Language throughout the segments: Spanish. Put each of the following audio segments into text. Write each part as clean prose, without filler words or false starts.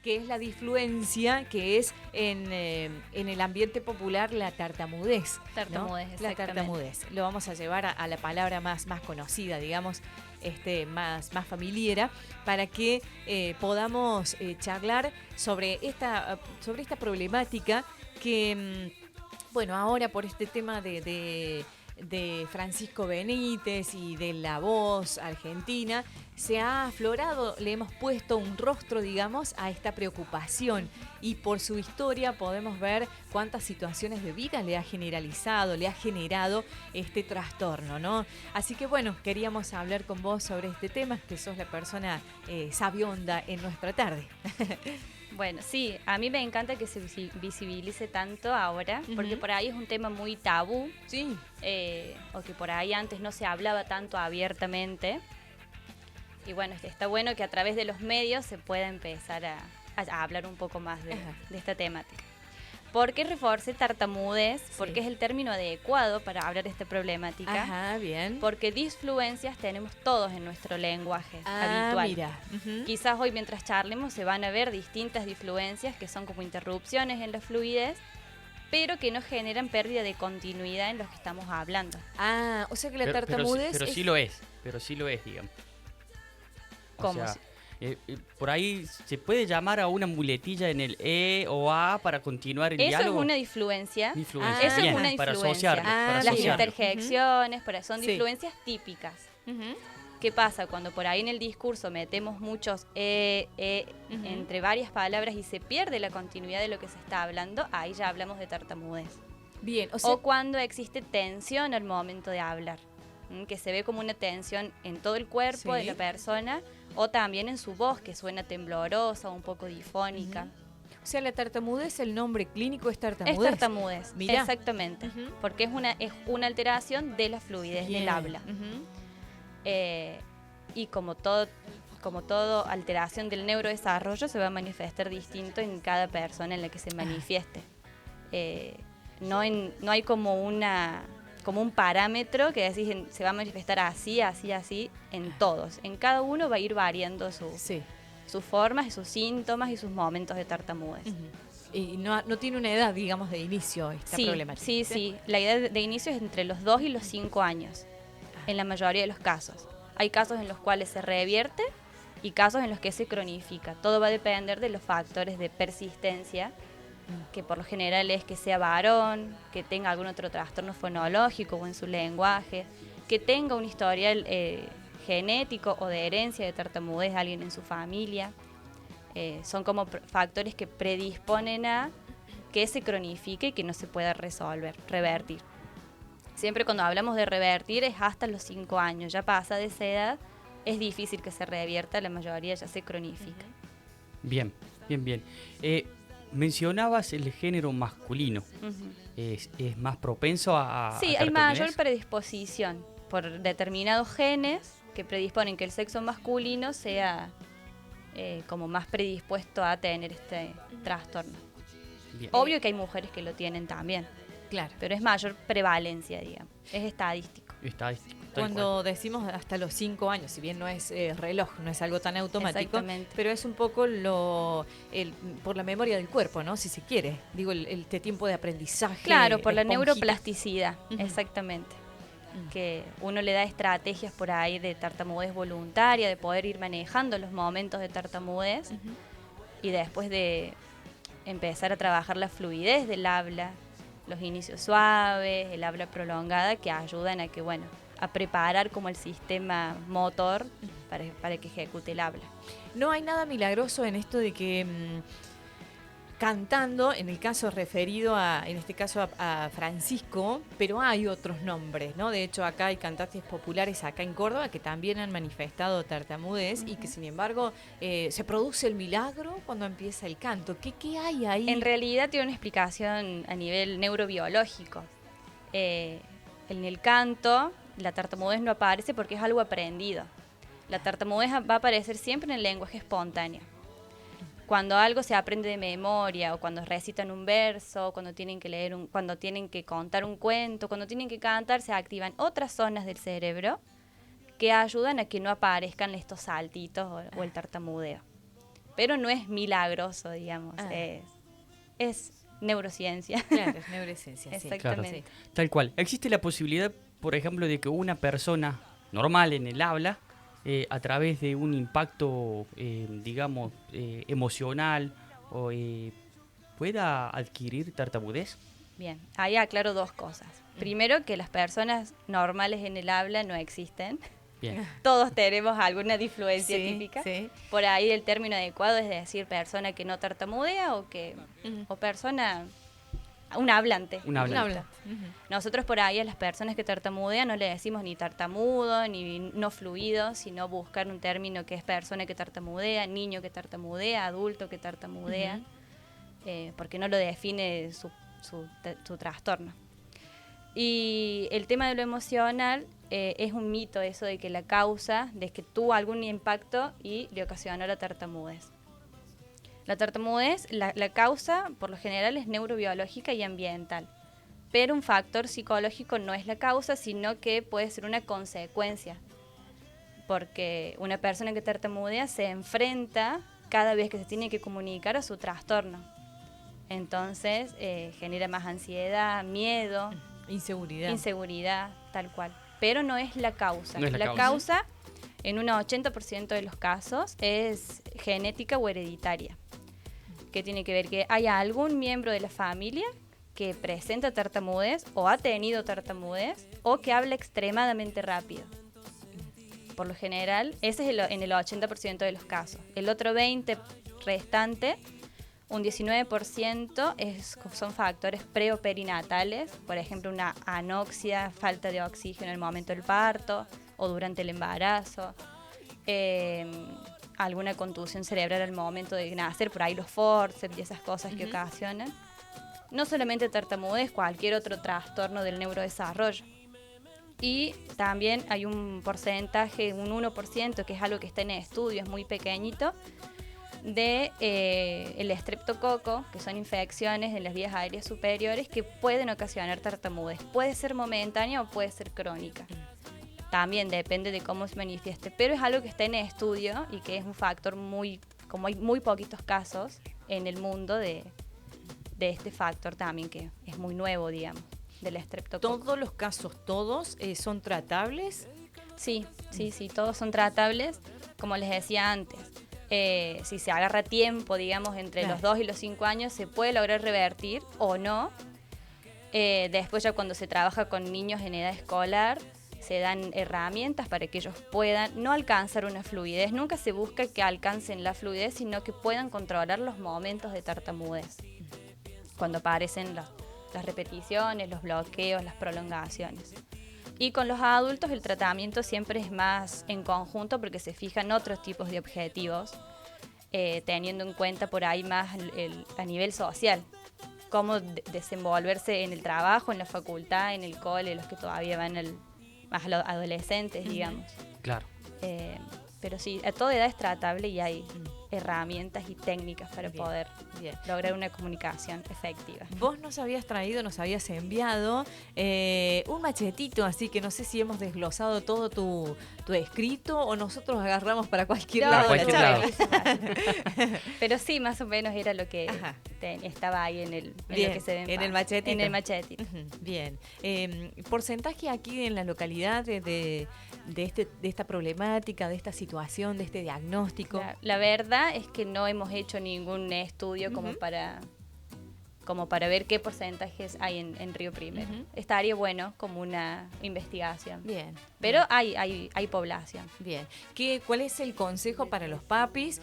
que es la disfluencia, que es en el ambiente popular la tartamudez. Tartamudez, ¿no? exactamente. La tartamudez. Lo vamos a llevar a la palabra más conocida, digamos, más familiera, para que podamos charlar sobre esta problemática que, bueno, ahora por este tema de Francisco Benítez y de La Voz Argentina, se ha aflorado, le hemos puesto un rostro, digamos, a esta preocupación, y por su historia podemos ver cuántas situaciones de vida le ha generado este trastorno, ¿no? Así que bueno, queríamos hablar con vos sobre este tema, que sos la persona sabionda en nuestra tarde. Bueno, sí, a mí me encanta que se visibilice tanto ahora, porque por ahí es un tema muy tabú, Sí. o que por ahí antes no se hablaba tanto abiertamente. Y bueno, está bueno que a través de los medios se pueda empezar a hablar un poco más de esta temática. ¿Por qué reforcé tartamudez? Sí. Porque es el término adecuado para hablar de esta problemática. Ajá, bien. Porque disfluencias tenemos todos en nuestro lenguaje habitual. Mira. Quizás hoy mientras charlemos se van a ver distintas disfluencias que son como interrupciones en la fluidez, pero que no generan pérdida de continuidad en lo que estamos hablando. O sea que la tartamudez pero sí lo es, digamos. ¿Cómo? O sea, por ahí se puede llamar a una muletilla en el E o A para continuar el Eso diálogo. es una disfluencia. Disfluencia. Eso Bien, es una para disfluencia. asociarlo. Para Las asociarlo. interjecciones, son Sí. disfluencias típicas. ¿Qué pasa? Cuando por ahí en el discurso metemos muchos entre varias palabras y se pierde la continuidad de lo que se está hablando, ahí ya hablamos de tartamudez. Bien, o sea, O cuando existe tensión al momento de hablar, que se ve como una tensión en todo el cuerpo de la persona, o también en su voz, que suena temblorosa o un poco difónica. o sea, la tartamudez, el nombre clínico es tartamudez. Es tartamudez, Mirá. exactamente, porque es una alteración de la fluidez Bien. del habla. Y como todo alteración del neurodesarrollo se va a manifestar distinto en cada persona en la que se manifieste. No hay como un parámetro que decís se va a manifestar así en todos. En cada uno va a ir variando sus formas y sus síntomas y sus momentos de tartamudez. Y no tiene una edad, digamos, de inicio esta problemática. Sí. La edad de inicio es entre los 2 y los 5 años, en la mayoría de los casos. Hay casos en los cuales se revierte y casos en los que se cronifica. Todo va a depender de los factores de persistencia, que por lo general es que sea varón, que tenga algún otro trastorno fonológico o en su lenguaje, que tenga un historial genético o de herencia de tartamudez de alguien en su familia. Son como factores que predisponen a que se cronifique y que no se pueda revertir. Siempre cuando hablamos de revertir es hasta los 5 años. Ya pasa de esa edad, es difícil que se revierta, la mayoría ya se cronifica. Bien. Mencionabas el género masculino. ¿Es más propenso a Sí, hay tartamudez? mayor predisposición por determinados genes que predisponen que el sexo masculino sea como más predispuesto a tener este trastorno. Bien. Obvio que hay mujeres que lo tienen también, Claro. pero es mayor prevalencia, digamos. Es estadístico. Estadístico. tal Cuando cual. decimos hasta los 5 años, si bien no es reloj, no es algo tan automático, Exactamente. pero es un poco por la memoria del cuerpo, ¿no? Si se quiere. Digo, este tiempo de aprendizaje. Claro, por la esponjita. neuroplasticidad, exactamente. Que uno le da estrategias por ahí de tartamudez voluntaria, de poder ir manejando los momentos de tartamudez y después de empezar a trabajar la fluidez del habla, los inicios suaves, el habla prolongada, que ayudan a preparar como el sistema motor para que ejecute el habla. No hay nada milagroso en esto de que cantando, en el caso referido en este caso a Francisco, pero hay otros nombres, ¿no? De hecho, acá hay cantantes populares acá en Córdoba que también han manifestado tartamudez y que sin embargo se produce el milagro cuando empieza el canto. ¿Qué hay ahí? En realidad tiene una explicación a nivel neurobiológico. En el canto, la tartamudez no aparece porque es algo aprendido. La tartamudez va a aparecer siempre en el lenguaje espontáneo. Cuando algo se aprende de memoria, o cuando recitan un verso, cuando tienen que leer cuando tienen que contar un cuento, cuando tienen que cantar, se activan otras zonas del cerebro que ayudan a que no aparezcan estos saltitos o el tartamudeo. pero no es milagroso, digamos, es neurociencia. Claro, es neurociencia. Exactamente. Sí. Tal cual. ¿Existe la posibilidad, por ejemplo, de que una persona normal en el habla, a través de un impacto, digamos, emocional, pueda adquirir tartamudez? Bien, ahí aclaro dos cosas. Primero, que las personas normales en el habla no existen. Bien. Todos tenemos alguna disfluencia típica. Sí. Por ahí el término adecuado es decir persona que no tartamudea o persona, un hablante. Un hablante. Nosotros por ahí a las personas que tartamudean no le decimos ni tartamudo, ni no fluido, sino buscar un término que es persona que tartamudea, niño que tartamudea, adulto que tartamudea, porque no lo define su trastorno. Y el tema de lo emocional es un mito eso de que la causa, de que tuvo algún impacto y le ocasionó la tartamudez. La tartamudez, la causa por lo general es neurobiológica y ambiental, pero un factor psicológico no es la causa, sino que puede ser una consecuencia, porque una persona que tartamudea se enfrenta cada vez que se tiene que comunicar a su trastorno. Entonces genera más ansiedad, miedo, inseguridad, tal cual. Pero no es la causa. No es la causa, en un 80% de los casos, es genética o hereditaria. Que tiene que ver que haya algún miembro de la familia que presenta tartamudez o ha tenido tartamudez o que habla extremadamente rápido. Por lo general, ese es en el 80% de los casos. El otro 20% restante, un 19% son factores pre o perinatales, por ejemplo, una anoxia, falta de oxígeno en el momento del parto o durante el embarazo, alguna contusión cerebral al momento de nacer, por ahí los forceps y esas cosas que ocasionan. No solamente tartamudez, cualquier otro trastorno del neurodesarrollo. Y también hay un porcentaje, un 1%, que es algo que está en estudio, es muy pequeñito, de el estreptococo, que son infecciones en las vías aéreas superiores que pueden ocasionar tartamudez. Puede ser momentánea o puede ser crónica. También depende de cómo se manifieste, pero es algo que está en estudio y que es un factor como hay muy poquitos casos en el mundo de este factor también, que es muy nuevo, digamos, del estreptococo. ¿Todos los casos, son tratables? Sí, todos son tratables, como les decía antes. Si se agarra a tiempo, digamos, entre los 2 y los 5 años, se puede lograr revertir o no. Después ya cuando se trabaja con niños en edad escolar, se dan herramientas para que ellos puedan no alcanzar una fluidez. Nunca se busca que alcancen la fluidez, sino que puedan controlar los momentos de tartamudez. Cuando aparecen las repeticiones, los bloqueos, las prolongaciones. Y con los adultos el tratamiento siempre es más en conjunto porque se fijan otros tipos de objetivos, teniendo en cuenta por ahí más a nivel social, cómo desenvolverse en el trabajo, en la facultad, en el cole, los que todavía van más a los adolescentes, digamos. Claro. Pero sí, a toda edad es tratable y hay herramientas y técnicas para poder lograr una comunicación efectiva. Vos nos habías enviado un machetito, así que no sé si hemos desglosado todo tu escrito o nosotros agarramos para cualquier lado. Para cualquier lado. Pero sí, más o menos era lo que estaba ahí en lo que se ve en el machetito. En el machetito. Bien. Porcentaje aquí en la localidad de esta problemática, de esta situación, de este diagnóstico. La verdad es que no hemos hecho ningún estudio como para ver qué porcentajes hay en Río Primero. Estaría bueno como una investigación. Bien. Pero hay población. Bien. ¿Cuál es el consejo para los papis?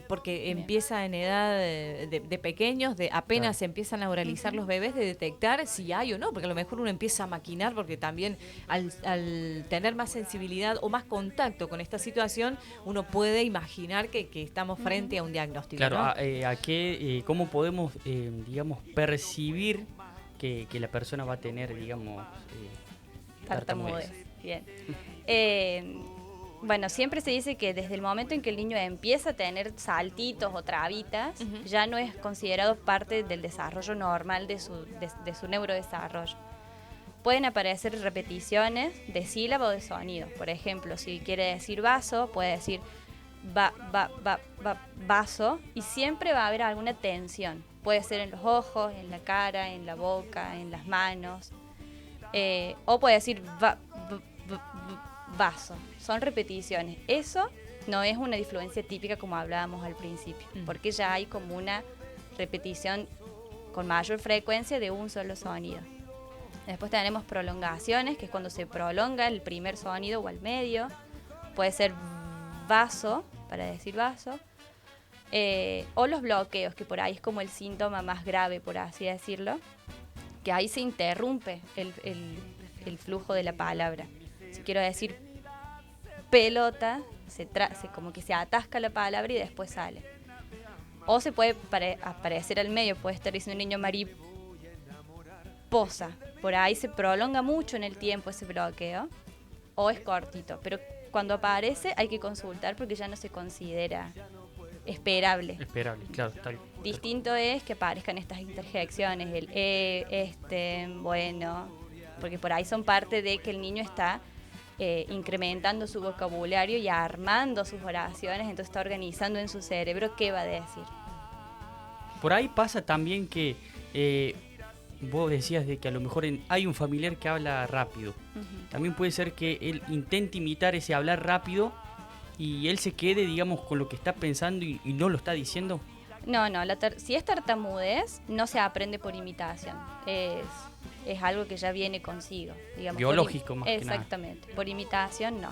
Porque empieza en edad de pequeños, apenas se empiezan a oralizar los bebés, de detectar si hay o no, porque a lo mejor uno empieza a maquinar, porque también al tener más sensibilidad o más contacto con esta situación, uno puede imaginar que estamos frente a un diagnóstico. Claro, ¿no? ¿Cómo podemos, digamos, percibir que la persona va a tener, digamos, tartamudez? Bien. Bueno, siempre se dice que desde el momento en que el niño empieza a tener saltitos o trabitas, ya no es considerado parte del desarrollo normal de su neurodesarrollo. Pueden aparecer repeticiones de sílaba o de sonido. Por ejemplo, si quiere decir vaso, puede decir vaso, y siempre va a haber alguna tensión. Puede ser en los ojos, en la cara, en la boca, en las manos. O puede decir vaso. Son repeticiones. Eso no es una disfluencia típica como hablábamos al principio, porque ya hay como una repetición con mayor frecuencia de un solo sonido. Después tenemos prolongaciones, que es cuando se prolonga el primer sonido o al medio. Puede ser vaso, para decir vaso. O los bloqueos, que por ahí es como el síntoma más grave, por así decirlo, que ahí se interrumpe el flujo de la palabra. Si quiero decir pelota, como que se atasca la palabra y después sale. O se puede aparecer al medio, puede estar diciendo un niño mariposa. Por ahí se prolonga mucho en el tiempo ese bloqueo, o es cortito. Pero cuando aparece hay que consultar porque ya no se considera esperable. Esperable, claro. Distinto es que aparezcan estas interjecciones, el bueno, porque por ahí son parte de que el niño está incrementando su vocabulario y armando sus oraciones, entonces está organizando en su cerebro qué va a decir. Por ahí pasa también que vos decías de que a lo mejor hay un familiar que habla rápido. Uh-huh. También puede ser que él intente imitar ese hablar rápido y él se quede, digamos, con lo que está pensando y no lo está diciendo. No, si es tartamudez, no se aprende por imitación. Es algo que ya viene consigo, digamos. Biológico más que nada. Exactamente. Por imitación, no.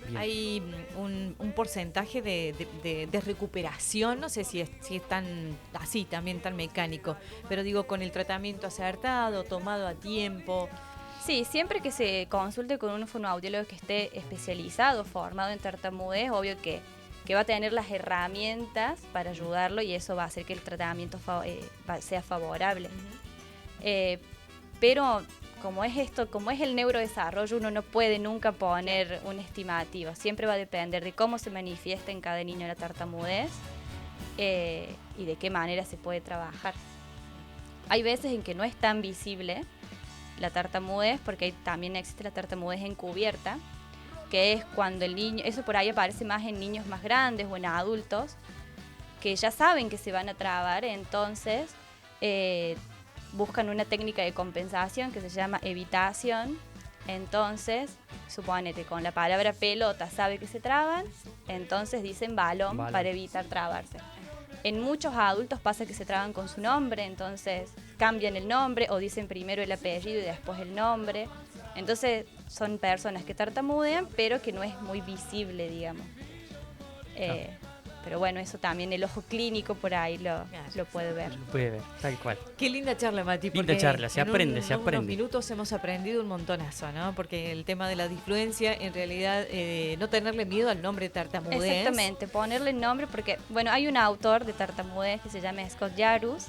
Bien. Hay un porcentaje de recuperación, no sé si es tan así, también tan mecánico, pero digo, con el tratamiento acertado, tomado a tiempo. Sí, siempre que se consulte con un fonoaudiólogo que esté especializado, formado en tartamudez, obvio que va a tener las herramientas para ayudarlo y eso va a hacer que el tratamiento sea favorable. Uh-huh. Pero como es el neurodesarrollo, uno no puede nunca poner un estimativo. Siempre va a depender de cómo se manifiesta en cada niño la tartamudez y de qué manera se puede trabajar. Hay veces en que no es tan visible la tartamudez, porque también existe la tartamudez encubierta, que es cuando el niño, eso por ahí aparece más en niños más grandes o en adultos, que ya saben que se van a trabar, entonces buscan una técnica de compensación que se llama evitación. Entonces, suponete, con la palabra pelota sabe que se traban, entonces dicen balón para evitar trabarse. En muchos adultos pasa que se traban con su nombre, entonces cambian el nombre o dicen primero el apellido y después el nombre. Entonces son personas que tartamudean, pero que no es muy visible, digamos. Pero bueno, eso también el ojo clínico por ahí lo puede ver. Lo puede ver, tal cual. Qué linda charla, Mati. Linda charla, se aprende. En unos minutos hemos aprendido un montonazo, ¿no? Porque el tema de la disfluencia, en realidad, no tenerle miedo al nombre tartamudez. Exactamente, ponerle nombre, porque, bueno, hay un autor de tartamudez que se llama Scott Yarus,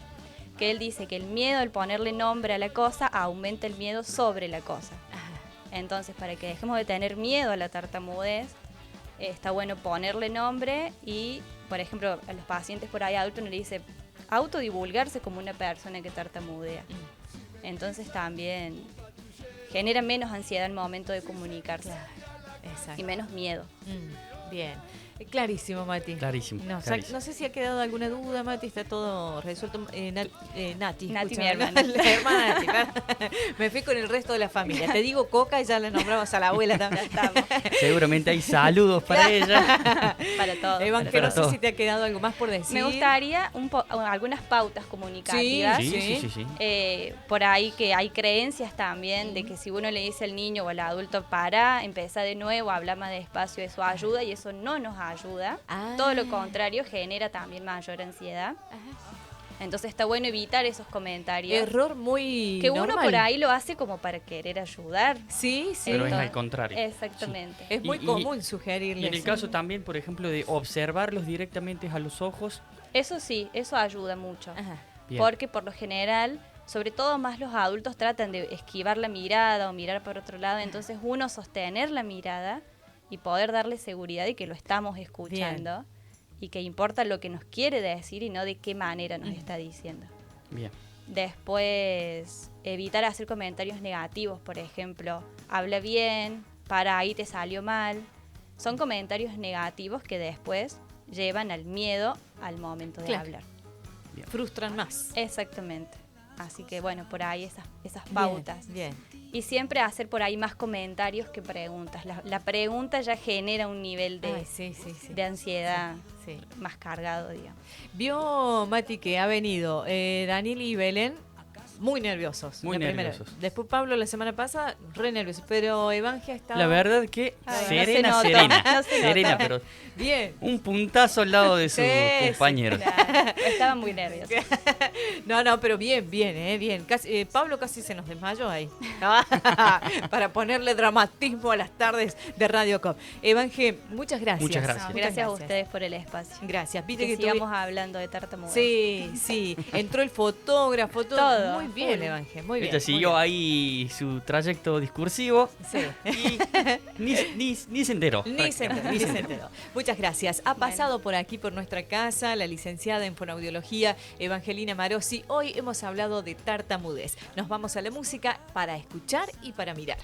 que él dice que el miedo al ponerle nombre a la cosa aumenta el miedo sobre la cosa. Ajá. Entonces, para que dejemos de tener miedo a la tartamudez, está bueno ponerle nombre y, por ejemplo, a los pacientes por ahí adultos no le dice autodivulgarse como una persona que tartamudea. Entonces también genera menos ansiedad al momento de comunicarse. Exacto. Y menos miedo. Bien. Clarísimo, Mati. Clarísimo. No sé si ha quedado alguna duda, Mati. Está todo resuelto. Nati, mi hermana. La hermana Nati. Me fui con el resto de la familia. Te digo Coca y ya le nombramos a la abuela también. Seguramente hay saludos para ella. Para todos. Iván, no sé si te ha quedado algo más por decir. Me gustaría algunas pautas comunicativas. Sí. Por ahí que hay creencias también de que si uno le dice al niño o al adulto para, empezar de nuevo, hablar más despacio, eso ayuda y eso no nos ayuda. Todo lo contrario, genera también mayor ansiedad. Entonces está bueno evitar esos comentarios. Error muy que normal. Uno por ahí lo hace como para querer ayudar. Sí. Pero es al contrario. Exactamente. Sí. Es muy común sugerirles. Y en el caso también, por ejemplo, de observarlos directamente a los ojos. Eso sí, eso ayuda mucho. Porque por lo general, sobre todo más los adultos tratan de esquivar la mirada o mirar por otro lado. Entonces uno sostener la mirada y poder darle seguridad y que lo estamos escuchando. Bien. Y que importa lo que nos quiere decir y no de qué manera nos está diciendo. Bien. Después, evitar hacer comentarios negativos, por ejemplo, habla bien, para ahí te salió mal. son comentarios negativos que después llevan al miedo al momento de Claro. hablar. Frustran más. Exactamente. Así que bueno, por ahí esas pautas. Bien. Y siempre hacer por ahí más comentarios que preguntas. La pregunta ya genera un nivel de, Ay, sí. de ansiedad Sí. más cargado, digamos. Vio, Mati, que ha venido Daniel y Belén muy nerviosos. Muy la primera nerviosos. vez. Después Pablo la semana pasada, re nervioso. Pero Evangia estaba... La verdad que Ah, no serena, se nota, serena. no se Serena, nota. pero Bien. un puntazo al lado de sus Sí, compañeros. Claro, estaba muy nervioso. No, pero bien, bien. Casi, Pablo casi se nos desmayó ahí. Para ponerle dramatismo a las tardes de Radio Com. Evangel, muchas gracias. Muchas gracias. Gracias a ustedes por el espacio. Gracias. Viste Que que sigamos hablando de tartamudez. Sí. Entró el fotógrafo, todo. Muy bien, full. Evangel, muy bien. Ella siguió muy ahí su trayecto discursivo bien. Sí. y ni se enteró. Ni se enteró. Muchas gracias. Ha pasado por aquí, por nuestra casa, la licenciada en fonoaudiología Evangelina Marosi. Hoy hemos hablado de tartamudez. Nos vamos a la música para escuchar y para mirar.